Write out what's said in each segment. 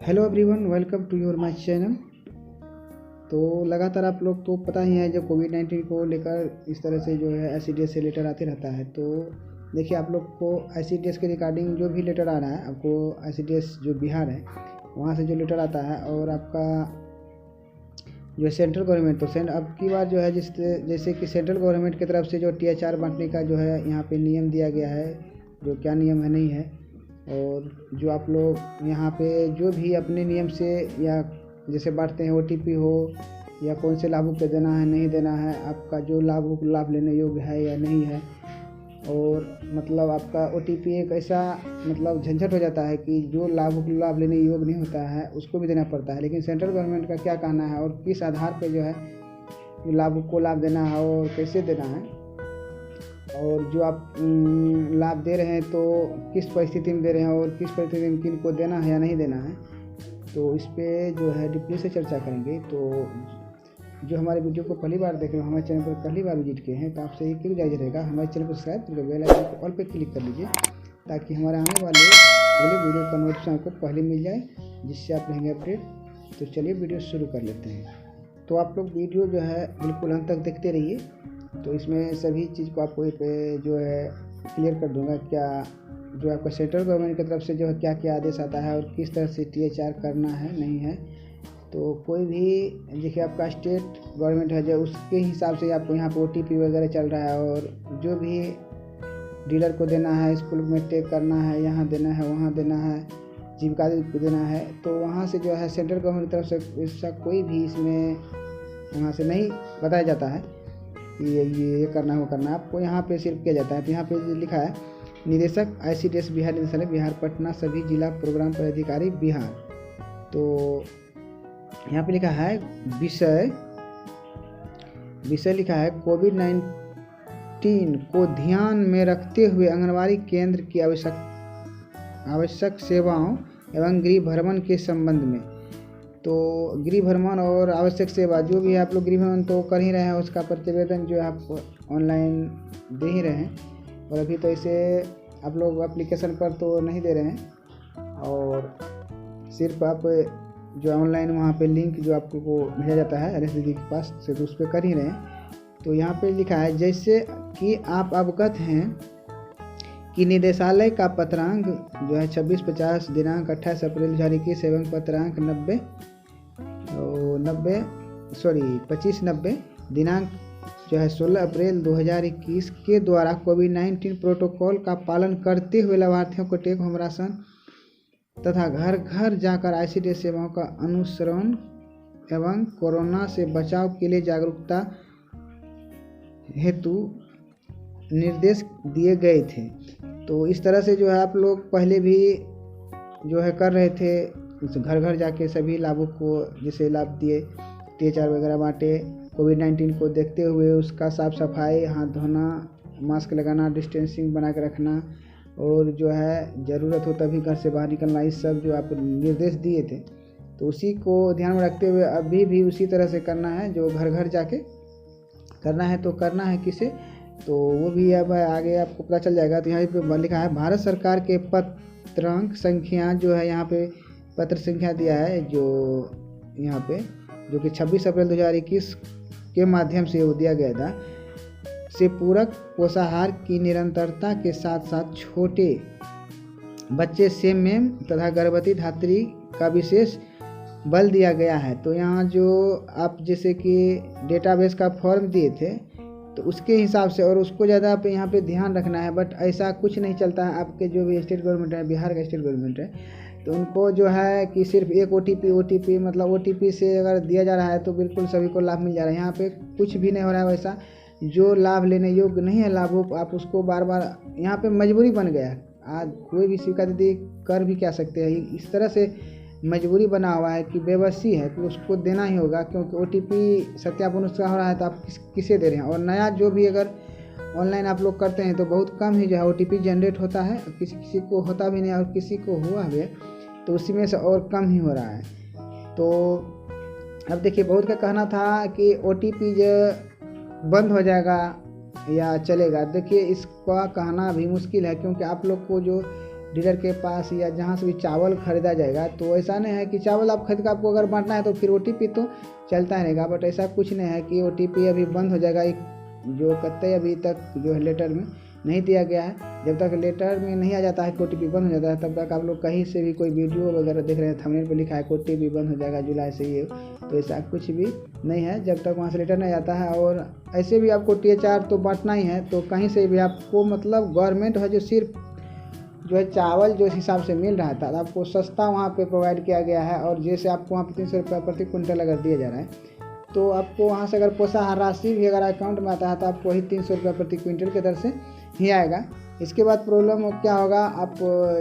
Hello everyone, welcome to your my channel. तो लगातार आप लोग तो पता ही है, जो कोविड-19 को लेकर इस तरह से जो है ICDS से लेटर आते रहता है। तो देखिए, आप लोग को ICDS के रिगार्डिंग जो भी लेटर आ रहा है, आपको ICDS जो बिहार है वहाँ से जो लेटर आता है, और आपका जो सेंट्रल गवर्नमेंट, तो अब की बार जो है जैसे कि सेंट्रल गवर्नमेंट की तरफ से जो THR बांटने का जो है यहाँ पे नियम दिया गया है, जो क्या नियम है नहीं है। और जो आप लोग यहाँ पे जो भी अपने नियम से या जैसे बांटते हैं, OTP हो या कौन से लाभों पे देना है नहीं देना है, आपका जो लाभ लेने योग्य है या नहीं है। और मतलब आपका OTP एक ऐसा मतलब झंझट हो जाता है कि जो लाभ लेने योग्य नहीं होता है उसको भी देना पड़ता है। लेकिन सेंट्रल गवर्नमेंट का क्या कहना है और किस आधार पे जो है लाभ देना है और कैसे देना है, और जो आप लाभ दे रहे हैं तो किस परिस्थिति में दे रहे हैं और किस परिस्थिति में किन को देना है या नहीं देना है, तो इस पे जो है डीपली से चर्चा करेंगे। तो जो हमारे वीडियो को पहली बार देख रहे हो, हमारे चैनल पर पहली बार विजिट किए हैं, तो आपसे एक गुजारिश रहेगा, हमारे चैनल को सब्सक्राइब करके बेल आइकन को ऑल पे क्लिक कर लीजिए, ताकि हमारे आने वाले अगले वीडियो का नोटिफिकेशन आपको पहले मिल जाए, जिससे आप रहेंगे अपडेट। तो चलिए वीडियो शुरू कर लेते हैं। तो आप लोग वीडियो जो है बिल्कुल अंत तक देखते रहिए, तो इसमें सभी चीज़ को आपको जो है क्लियर कर दूंगा, क्या जो आपका सेंट्रल गवर्नमेंट की तरफ से जो है क्या क्या आदेश आता है और किस तरह से THR करना है नहीं है। तो कोई भी देखिए, आपका स्टेट गवर्नमेंट है जो उसके हिसाब से आपको यहाँ पर OTP वगैरह चल रहा है, और जो भी डीलर को देना है, स्कूल में टेक करना है, यहाँ देना है, वहाँ देना है, जीविका को देना है, तो वहाँ से जो है सेंट्रल गवर्नमेंट की तरफ से इसका कोई भी इसमें वहाँ से नहीं बताया जाता है कि ये करना है वो करना है, आपको यहाँ पे सिर्फ किया जाता है। तो यहाँ पे लिखा है, निदेशक ICDS बिहार, निदेशालय बिहार पटना, सभी जिला प्रोग्राम पदाधिकारी बिहार। तो यहाँ पे लिखा है विषय लिखा है, कोविड-19 को ध्यान में रखते हुए आंगनबाड़ी केंद्र की आवश्यक सेवाओं एवं गृह भ्रमण के संबंध में। तो गृह भ्रमण और आवश्यक सेवा जो भी आप लोग गृह भ्रमण तो कर ही रहे हैं, उसका प्रतिवेदन जो है आप ऑनलाइन दे ही रहे हैं, और अभी तो इसे आप लोग एप्लीकेशन पर तो नहीं दे रहे हैं, और सिर्फ आप जो ऑनलाइन वहाँ पे लिंक जो आपको भेजा जाता है RS दीदी के पास से, तो उस पर कर ही रहे हैं। तो यहाँ पे लिखा है, जैसे कि आप अवगत हैं कि निदेशालय का पत्रांक जो है 2650 दिनांक 28 अप्रैल 2021 एवं पत्रांक 2590 दिनांक जो है 16 अप्रैल 2021 के द्वारा कोविड-19 प्रोटोकॉल का पालन करते हुए लाभार्थियों को टेक होम राशन तथा घर घर जाकर ICDS सेवाओं का अनुसरण एवं कोरोना से बचाव के लिए जागरूकता हेतु निर्देश दिए गए थे। तो इस तरह से जो है आप लोग पहले भी जो है कर रहे थे, घर घर जाके सभी लाभों को जैसे लाभ दिए, THR वगैरह बांटे। कोविड-19 को देखते हुए उसका साफ सफाई, हाथ धोना, मास्क लगाना, डिस्टेंसिंग बना के रखना, और जो है ज़रूरत हो तभी घर से बाहर निकलना, इस सब जो आप निर्देश दिए थे, तो उसी को ध्यान में रखते हुए अभी भी उसी तरह से करना है। जो घर घर जाके करना है, तो करना है किसे, तो वो भी अब आगे आपको पता चल जाएगा। तो यहाँ पे लिखा है, भारत सरकार के पत्रांक संख्या जो है, यहाँ पे पत्र संख्या दिया है जो यहाँ पे, जो कि 26 अप्रैल 2021 के माध्यम से वो दिया गया था, से पूरक पोषाहार की निरंतरता के साथ साथ छोटे बच्चे से मेम तथा गर्भवती धात्री का विशेष बल दिया गया है। तो यहाँ जो आप जैसे कि डेटाबेस का फॉर्म दिए थे, तो उसके हिसाब से और उसको ज़्यादा आप यहाँ पे ध्यान रखना है। बट ऐसा कुछ नहीं चलता है, आपके जो भी स्टेट गवर्नमेंट है, बिहार का स्टेट गवर्नमेंट है, तो उनको जो है कि सिर्फ एक OTP मतलब OTP से अगर दिया जा रहा है तो बिल्कुल सभी को लाभ मिल जा रहा है। यहाँ पे कुछ भी नहीं हो रहा है वैसा, जो लाभ लेने योग्य नहीं है लाभों आप उसको बार बार, यहाँ पे मजबूरी बन गया। आज कोई भी स्वीकार दीदी कर भी क्या सकते हैं, इस तरह से मजबूरी बना हुआ है कि बेबसी है कि उसको देना ही होगा, क्योंकि OTP सत्यापन उसका हो रहा है, तो आप किसे दे रहे हैं। और नया जो भी अगर ऑनलाइन आप लोग करते हैं तो बहुत कम ही जो है OTP जनरेट होता है, किसी को होता भी नहीं, और किसी को हुआ भी तो उसी में से और कम ही हो रहा है। तो अब देखिए, बहुत का कहना था कि OTP जो बंद हो जाएगा या चलेगा। देखिए, इसका कहना भी मुश्किल है, क्योंकि आप लोग को जो डीलर के पास या जहाँ से भी चावल खरीदा जाएगा, तो ऐसा नहीं है कि चावल आप खरीद कर आपको अगर बांटना है तो फिर OTP तो चलता रहेगा। बट ऐसा कुछ नहीं है कि OTP अभी बंद हो जाएगा, जो कतई अभी तक जो है लेटर में नहीं दिया गया है। जब तक लेटर में नहीं आ जाता है कि OTP बंद हो जाता है, तब तक आप लोग कहीं से भी कोई वीडियो वगैरह देख रहे हैं, थंबनेल पे लिखा है कि OTP बंद हो जाएगा जुलाई से, ये तो ऐसा कुछ भी नहीं है जब तक वहाँ से लेटर नहीं आता है। और ऐसे भी आपको THR तो बांटना ही है, तो कहीं से भी आपको मतलब गवर्नमेंट है जो सिर्फ जो है चावल जो इस हिसाब से मिल रहा था, आपको सस्ता वहाँ पे प्रोवाइड किया गया है। और जैसे आपको वहाँ पे 300 रुपये प्रति क्विंटल अगर दिया जा रहा है, तो आपको वहाँ से अगर पोषाहार राशि भी अगर अकाउंट में आता है तो आपको वही 300 रुपये प्रति क्विंटल के दर से ही आएगा। इसके बाद प्रॉब्लम क्या होगा, आप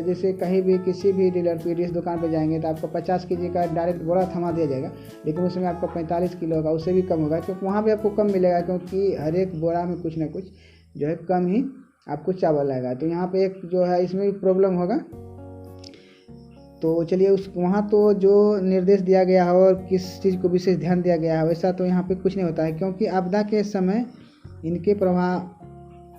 जैसे कहीं भी किसी भी डीलर PDS दुकान पर जाएंगे तो आपको 50 kg का डायरेक्ट बोरा थमा दिया जाएगा, लेकिन उसमें आपका 45 किलो होगा, उससे भी कम होगा, क्योंकि वहाँ भी आपको कम मिलेगा, क्योंकि हर एक बोरा में कुछ ना कुछ जो है कम ही आपको चावल आएगा। तो यहाँ पे एक जो है इसमें भी प्रॉब्लम होगा। तो चलिए वहाँ तो जो निर्देश दिया गया है और किस चीज़ को विशेष ध्यान दिया गया है, वैसा तो यहाँ पे कुछ नहीं होता है, क्योंकि आपदा के समय इनके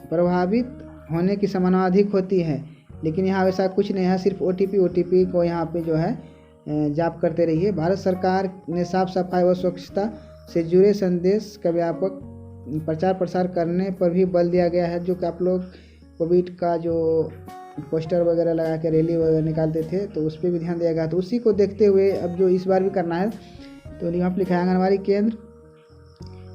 प्रभावित होने की संभावना अधिक होती है। लेकिन यहाँ वैसा कुछ नहीं है, सिर्फ OTP को यहाँ पे जो है जाप करते रहिए। भारत सरकार ने साफ सफाई व स्वच्छता से जुड़े संदेश का व्यापक प्रचार प्रसार करने पर भी बल दिया गया है। जो कि आप लोग कोविड का जो पोस्टर वगैरह लगा के रैली वगैरह निकालते थे, तो उस पर भी ध्यान दिया गया। तो उसी को देखते हुए अब जो इस बार भी करना है, तो यहाँ पर लिखा है आंगनबाड़ी केंद्र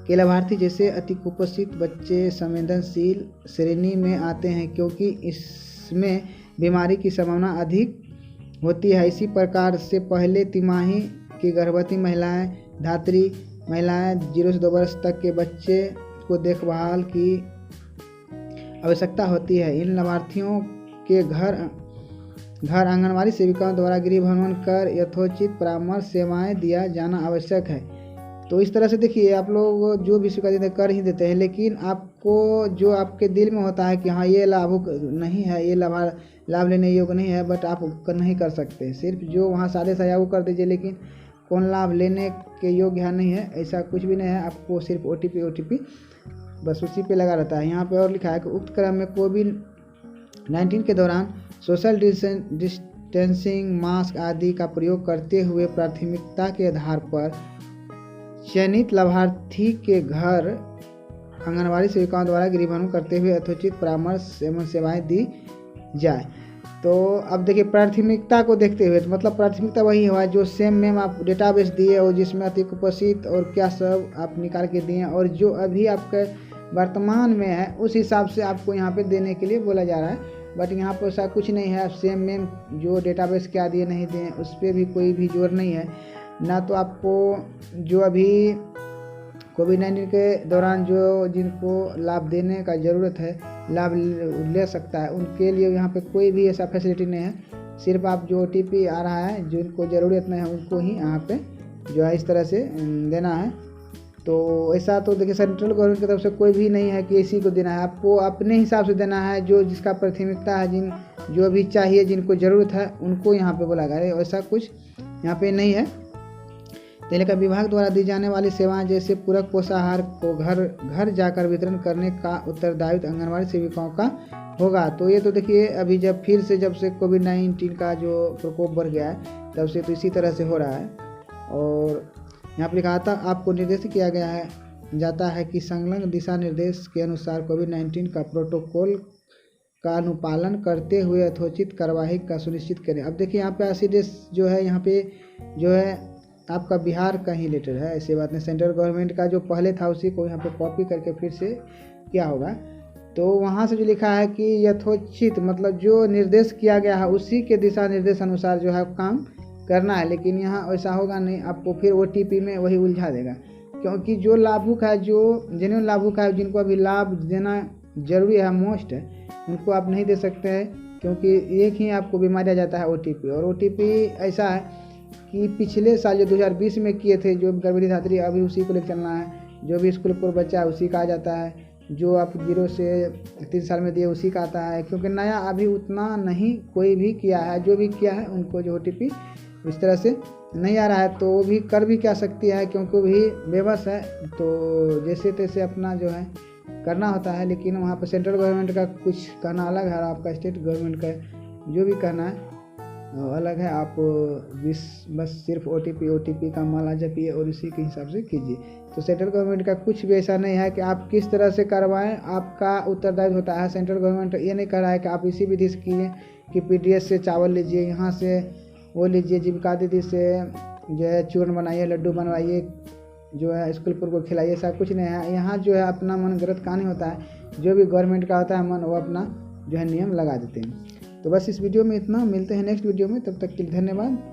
के लाभार्थी जैसे अति कुपोषित बच्चे संवेदनशील श्रेणी में आते हैं, क्योंकि इसमें बीमारी की संभावना अधिक होती है। इसी प्रकार से पहले तिमाही की गर्भवती महिलाएं, धात्री महिलाएं, 0 से 2 वर्ष तक के बच्चे को देखभाल की आवश्यकता होती है। इन लाभार्थियों के घर आंगनबाड़ी सेविकाओं द्वारा गृह भ्रमण कर यथोचित परामर्श सेवाएं दिया जाना आवश्यक है। तो इस तरह से देखिए, आप लोग जो भी स्वीकार कर ही देते हैं, लेकिन आपको जो आपके दिल में होता है कि हाँ ये लाभुक नहीं है, ये लाभ लेने योग्य नहीं है, बट आप नहीं कर सकते। सिर्फ जो वहाँ सादे साया वो कर दीजिए, लेकिन कौन लाभ लेने के योग्य नहीं है, ऐसा कुछ भी नहीं है। आपको सिर्फ OTP बस उसी पे लगा रहता है। यहाँ पे और लिखा है कि उक्त क्रम में कोविड-19 के दौरान सोशल डिस्टेंसिंग, मास्क आदि का प्रयोग करते हुए प्राथमिकता के आधार पर चयनित लाभार्थी के घर आंगनबाड़ी सेविकाओं द्वारा गृह भ्रमण करते हुए यथोचित परामर्श एवं सेवाएं दी जाए। तो अब देखिए, प्राथमिकता को देखते हुए, तो मतलब प्राथमिकता वही हुआ जो सेम मैम आप डेटाबेस दिए और जिसमें अति कुपोषित और क्या सब आप निकाल के दिए, और जो अभी आपके वर्तमान में है उस हिसाब से आपको यहाँ पे देने के लिए बोला जा रहा है। बट यहाँ पर ऐसा कुछ नहीं है, सेम मैम जो डेटाबेस क्या दिए नहीं दिए उस पर भी कोई भी जोर नहीं है ना। तो आपको जो अभी कोविड-19 के दौरान जो जिनको लाभ देने का ज़रूरत है, लाभ ले सकता है, उनके लिए यहाँ पे कोई भी ऐसा फैसिलिटी नहीं है। सिर्फ आप जो OTP आ रहा है, जिनको ज़रूरत नहीं है उनको ही यहाँ पे जो है इस तरह से देना है। तो ऐसा तो देखिए सेंट्रल गवर्नमेंट की तरफ से कोई भी नहीं है कि इसी को देना है, आपको अपने हिसाब से देना है। जो जिसका प्राथमिकता है, जो भी चाहिए, जिनको ज़रूरत है, उनको यहाँ पे बोला गया है। ऐसा कुछ यहाँ पे नहीं है। तेलिका विभाग द्वारा दी जाने वाली सेवाएं जैसे पूरक पोषाहार को घर जाकर वितरण करने का उत्तरदायित्व आंगनबाड़ी सेविकाओं का होगा। तो ये तो देखिए अभी जब से कोविड-19 का जो प्रकोप बढ़ गया है, तब से तो इसी तरह से हो रहा है। और यहाँ पर लिखा था आपको निर्देशित किया गया जाता है कि संलग्न दिशा निर्देश के अनुसार कोविड-19 का प्रोटोकॉल का अनुपालन करते हुए यथोचित कार्यवाही का सुनिश्चित करें। अब देखिए यहाँ पे एसिडेस जो है, यहाँ पे जो है आपका बिहार का ही लेटर है, ऐसी बात नहीं। सेंट्रल गवर्नमेंट का जो पहले था उसी को यहाँ पे कॉपी करके फिर से क्या होगा, तो वहाँ से जो लिखा है कि यथोचित मतलब जो निर्देश किया गया है उसी के दिशा निर्देश अनुसार जो है काम करना है। लेकिन यहाँ ऐसा होगा नहीं, आपको फिर OTP में वही उलझा देगा, क्योंकि जो लाभुक है, जो जेन्युइन लाभुक है, जिनको अभी लाभ देना जरूरी है, मोस्ट है, उनको आप नहीं दे सकते हैं, क्योंकि एक ही आपको बीमारी जाता है OTP। और OTP ऐसा है कि पिछले साल जो 2020 में किए थे, जो गर्भवती धात्री, अभी उसी को लेकर चलना है। जो भी स्कूल पर बच्चा है उसी का आ जाता है, जो आप 0 से 3 साल में दिए उसी का आता है, क्योंकि नया अभी उतना नहीं कोई भी किया है। जो भी किया है उनको जो OTP इस तरह से नहीं आ रहा है, तो वो भी कर भी क्या सकती है, क्योंकि वो भी बेबस है। तो जैसे तैसे अपना जो है करना होता है। लेकिन वहाँ पर सेंट्रल गवर्नमेंट का कुछ कहना अलग है, आपका स्टेट गवर्नमेंट का जो भी करना है अलग है। आप बस सिर्फ OTP का माला जपिए और इसी के हिसाब से कीजिए। तो सेंट्रल गवर्नमेंट का कुछ भी ऐसा नहीं है कि आप किस तरह से करवाएं, आपका उत्तरदायित्व होता है। सेंट्रल गवर्नमेंट ये नहीं कर रहा है कि आप इसी विधि से कीजिए कि PDS से चावल लीजिए, यहाँ से वो लीजिए, जीविका दीदी से जो है चूर्ण बनाइए, लड्डू बनवाइए, जो है स्कूल पर को खिलाइए। ऐसा कुछ नहीं है। यहाँ जो है अपना मन गलत कहानी होता है। जो भी गवर्नमेंट का होता है मन, वो अपना जो है नियम लगा देते हैं। तो बस इस वीडियो में इतना, मिलते हैं नेक्स्ट वीडियो में, तब तक के लिए धन्यवाद।